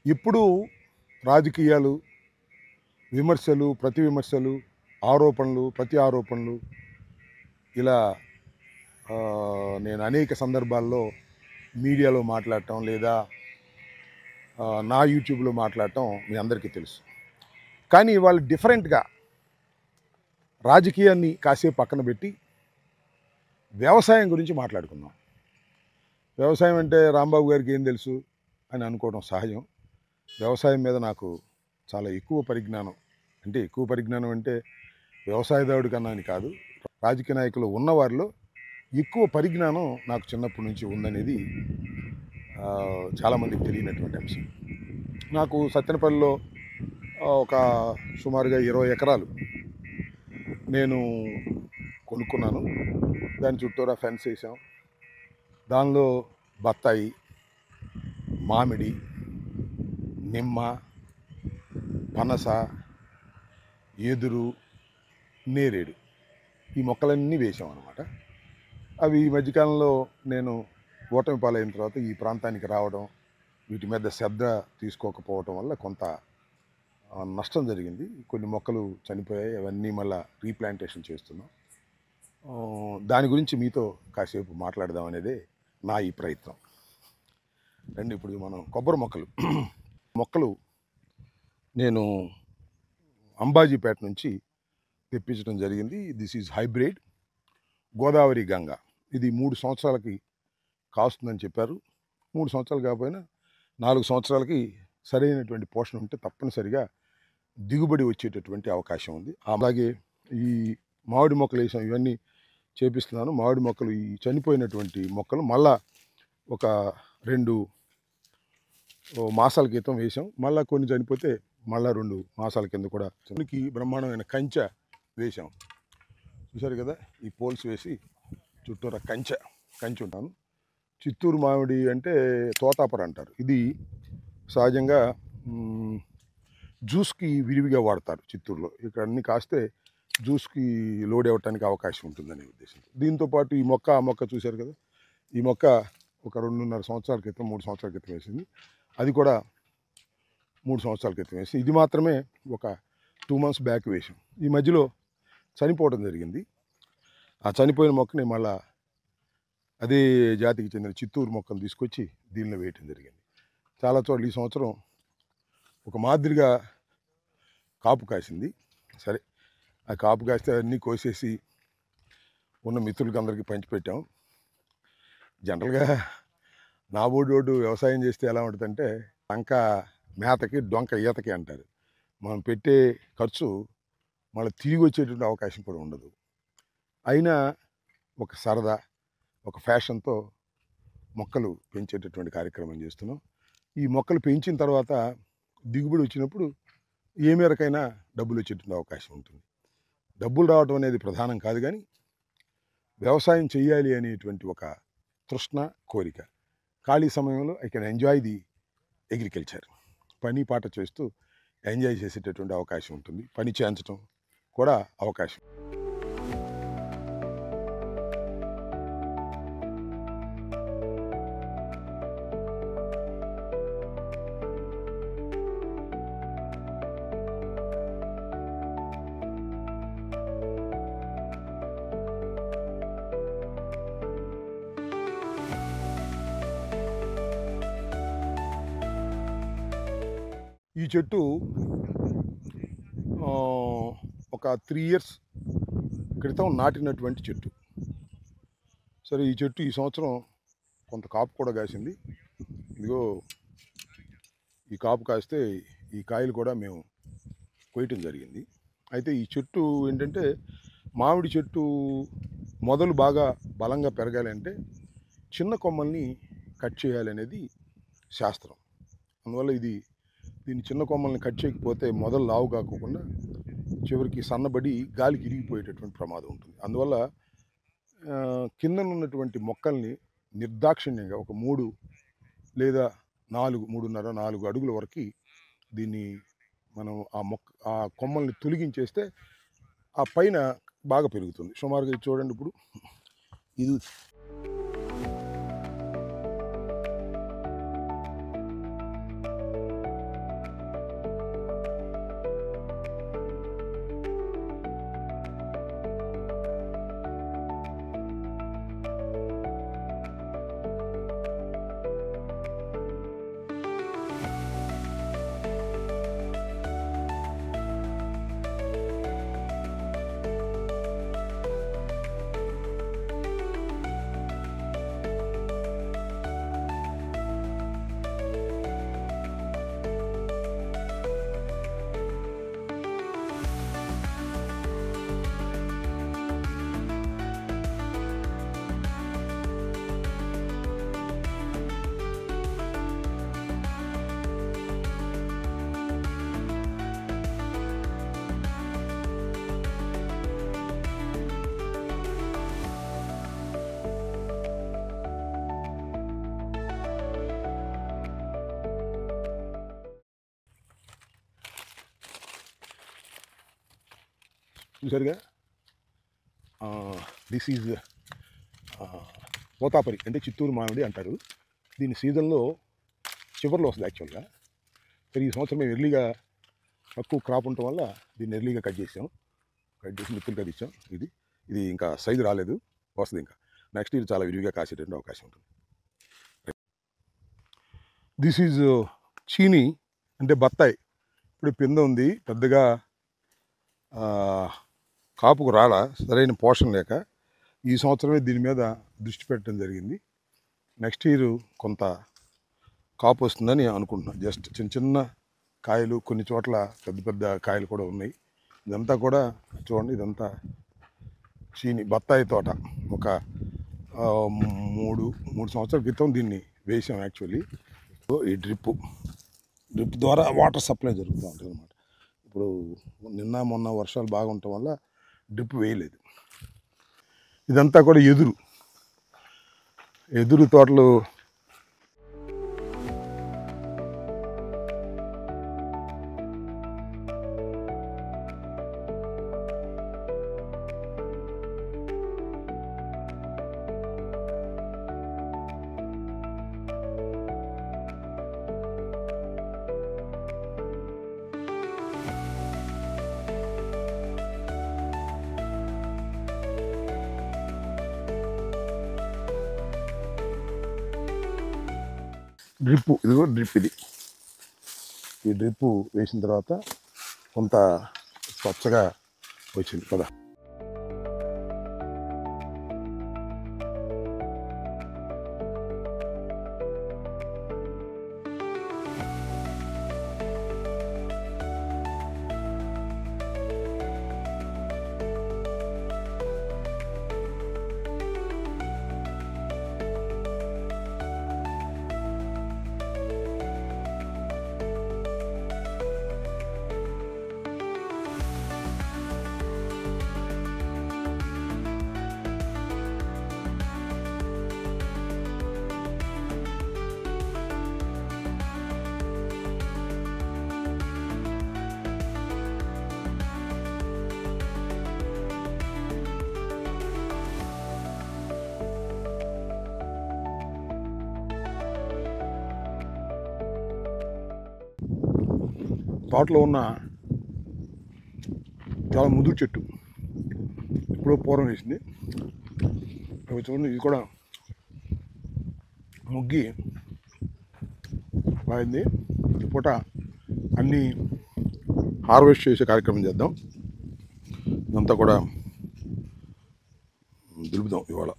ఇప్పుడు రాజకీయాలు, విమర్శలు, ప్రతి విమర్శలు, ఆరోపణలు, ప్రతి ఆరోపణలు ఇలా నేను అనేక సందర్భాల్లో మీడియాలో మాట్లాడటం లేదా నా యూట్యూబ్లో మాట్లాడటం మీ అందరికీ తెలుసు. కానీ వాళ్ళు డిఫరెంట్గా రాజకీయాన్ని కాసేపు పక్కన పెట్టి వ్యవసాయం గురించి మాట్లాడుకుందాం. వ్యవసాయం అంటే రాంబాబు గారికి ఏం తెలుసు అని అనుకోవడం సహజం. వ్యవసాయం మీద నాకు చాలా ఎక్కువ పరిజ్ఞానం అంటే వ్యవసాయదారుడి కన్నా అని కాదు, రాజకీయ నాయకులు ఉన్నవారిలో ఎక్కువ పరిజ్ఞానం నాకు చిన్నప్పటి నుంచి ఉందనేది చాలామందికి తెలియనటువంటి అంశం. నాకు సత్తెనపల్లిలో ఒక సుమారుగా 20 ఎకరాలు నేను కొనుక్కున్నాను. దాని చుట్టూరా ఫెన్స్ వేసాం. దానిలో బత్తాయి, మామిడి, నిమ్మ, పనస, ఎదురు, నేరేడు ఈ మొక్కలన్నీ వేసాం అన్నమాట. అవి ఈ మధ్యకాలంలో నేను ఓటమి పాలైన తర్వాత ఈ ప్రాంతానికి రావడం, వీటి మీద శ్రద్ధ తీసుకోకపోవటం వల్ల కొంత నష్టం జరిగింది. కొన్ని మొక్కలు చనిపోయాయి. అవన్నీ మళ్ళీ రీప్లాంటేషన్ చేస్తున్నాం. దాని గురించి మీతో కాసేపు మాట్లాడదాం అనేదే నా ఈ ప్రయత్నం. రండి, ఇప్పుడు మనం కొబ్బరి మొక్కలు నేను అంబాజీపేట నుంచి తెప్పించడం జరిగింది. This is hybrid Godavari Ganga. ఇది 3 సంవత్సరాలకి కాస్తుందని చెప్పారు. 3 సంవత్సరాలు కాకపోయినా 4 సంవత్సరాలకి సరైనటువంటి పోషణ ఉంటే తప్పనిసరిగా దిగుబడి వచ్చేటటువంటి అవకాశం ఉంది. అలాగే ఈ మామిడి మొక్కలు వేసాం, ఇవన్నీ చేపిస్తున్నాను. మామిడి మొక్కలు, ఈ చనిపోయినటువంటి మొక్కలు మళ్ళా ఒక 2 మాసాల క్రితం వేసాం. మళ్ళీ కొన్ని చనిపోతే మళ్ళీ 2 మాసాల కింద కూడా దానికి బ్రహ్మాండమైన కంచె వేసాం. చూశారు కదా, ఈ పోల్స్ వేసి చుట్టూరా కంచె ఉంటాను. చిత్తూరు మామిడి అంటే తోతాపర అంటారు. ఇది సహజంగా జ్యూస్కి విరివిగా వాడతారు చిత్తూరులో. ఇక్కడ అన్ని కాస్తే జ్యూస్కి లోడ్ అవ్వటానికి అవకాశం ఉంటుందనే ఉద్దేశం. దీంతోపాటు ఈ మొక్క చూశారు కదా, ఈ మొక్క ఒక 2.5 సంవత్సరాల క్రితం 3 సంవత్సరాల క్రితం వేసింది. అది కూడా 3 సంవత్సరాల క్రితం వేసి, ఇది మాత్రమే ఒక 2 months బ్యాక్ వేసాం. ఈ మధ్యలో చనిపోవడం జరిగింది. ఆ చనిపోయిన మొక్కని మళ్ళా అదే జాతికి చెందిన చిత్తూరు మొక్కను తీసుకొచ్చి దీనిలో వేయటం జరిగింది. చాలా చోట్ల ఈ సంవత్సరం ఒక మాదిరిగా కాపు కాసింది. సరే, ఆ కాపు కాస్తే అన్నీ కోసేసి ఉన్న మిత్రులకి అందరికీ పంచిపెట్టాం. జనరల్గా నా బోర్డు వ్యవసాయం చేస్తే ఎలా ఉంటుందంటే, టంక మేతకి డొంక ఈతకి అంటారు. మనం పెట్టే ఖర్చు మళ్ళీ తిరిగి వచ్చేటువంటి అవకాశం కూడా ఉండదు. అయినా ఒక సరదా, ఒక ఫ్యాషన్తో మొక్కలు పెంచేటటువంటి కార్యక్రమం చేస్తున్నాం. ఈ మొక్కలు పెంచిన తర్వాత దిగుబడి వచ్చినప్పుడు ఏ మేరకైనా డబ్బులు వచ్చేటువంటి అవకాశం ఉంటుంది. డబ్బులు రావడం అనేది ప్రధానం కాదు, కానీ వ్యవసాయం చేయాలి అనేటువంటి ఒక తృష్ణ, కోరిక. ఖాళీ సమయంలో I can enjoy the agriculture. పని పాట చేస్తూ ఎంజాయ్ చేసేటటువంటి అవకాశం ఉంటుంది. పని చేయించడం కూడా అవకాశం. ఈ చెట్టు ఒక 3 years క్రితం నాటినటువంటి చెట్టు. సరే, ఈ చెట్టు ఈ సంవత్సరం కొంత కాపు కూడా కాసింది. ఇదిగో ఈ కాపు కాస్తే ఈ కాయలు కూడా మేము కొయ్యటం జరిగింది. అయితే ఈ చెట్టు ఏంటంటే, మామిడి చెట్టు మొదలు బాగా బలంగా పెరగాలంటే చిన్న కొమ్మల్ని కట్ చేయాలనేది శాస్త్రం. అందువల్ల దీని చిన్న కొమ్మల్ని కట్ చేయకపోతే మొదలు లావు కాకుండా చివరికి సన్నబడి గాలికి ఇరిగిపోయేటటువంటి ప్రమాదం ఉంటుంది. అందువల్ల కిందనున్నటువంటి మొక్కల్ని నిర్దాక్షిణ్యంగా ఒక 3 లేదా 3.5-4 అడుగుల వరకు దీన్ని మనం ఆ కొమ్మల్ని తొలగించేస్తే ఆ పైన బాగా పెరుగుతుంది. సుమారుగా ఇది చూడండి, ఇప్పుడు ఇది చూసారుగా, దిస్ ఈజ్ తోతాపరి అంటే చిత్తూరు మామిడి అంటారు. దీని సీజన్లో చివరిలో వస్తుంది యాక్చువల్గా. మరి ఈ సంవత్సరం మేము ఎర్లీగా తక్కువ క్రాప్ ఉండటం వల్ల దీన్ని ఎర్లీగా కట్ చేసి మిత్తులు కట్ ఇచ్చాం. ఇది ఇంకా సైజు రాలేదు, వస్తుంది. ఇంకా నెక్స్ట్ ఇది చాలా విరివిగా కాసేటువంటి అవకాశం ఉంటుంది. దిస్ ఈజ్ చీనీ అంటే బత్తాయి. ఇప్పుడు పింద ఉంది, పెద్దగా కాపుకు రాలా, సరైన పోషణ లేక ఈ సంవత్సరమే దీని మీద దృష్టి పెట్టడం జరిగింది. నెక్స్ట్ ఇయర్ కొంత కాపు వస్తుందని అనుకుంటున్నాను. జస్ట్ చిన్న చిన్న కాయలు, కొన్ని చోట్ల పెద్ద పెద్ద కాయలు కూడా ఉన్నాయి. ఇదంతా కూడా చూడండి, ఇదంతా చీని బత్తాయి తోట. ఒక 3 సంవత్సరాల క్రితం దీన్ని వేసాం యాక్చువల్లీ. ఈ డ్రిప్ ద్వారా వాటర్ సప్లై జరుగుతూ ఉంటుంది అన్నమాట. ఇప్పుడు నిన్న మొన్న వర్షాలు బాగుండటం వల్ల డ్రిప్ వేయలేదు. ఇదంతా కూడా ఎదురు తోటలు. ఇదిగో డ్రిప్. ఈ డ్రిప్ వేసిన తర్వాత కొంత స్వచ్ఛగా వచ్చింది కదా. తోటలో ఉన్న చాలా ముదురు చెట్టు ఇప్పుడు పూర్వం వేసింది. అవి చూడండి, ఇది కూడా ముగ్గి బాగుంది. ఈ పూట అన్నీ హార్వెస్ట్ చేసే కార్యక్రమం చేద్దాం. ఇదంతా కూడా దులుపుదాం ఇవాళ.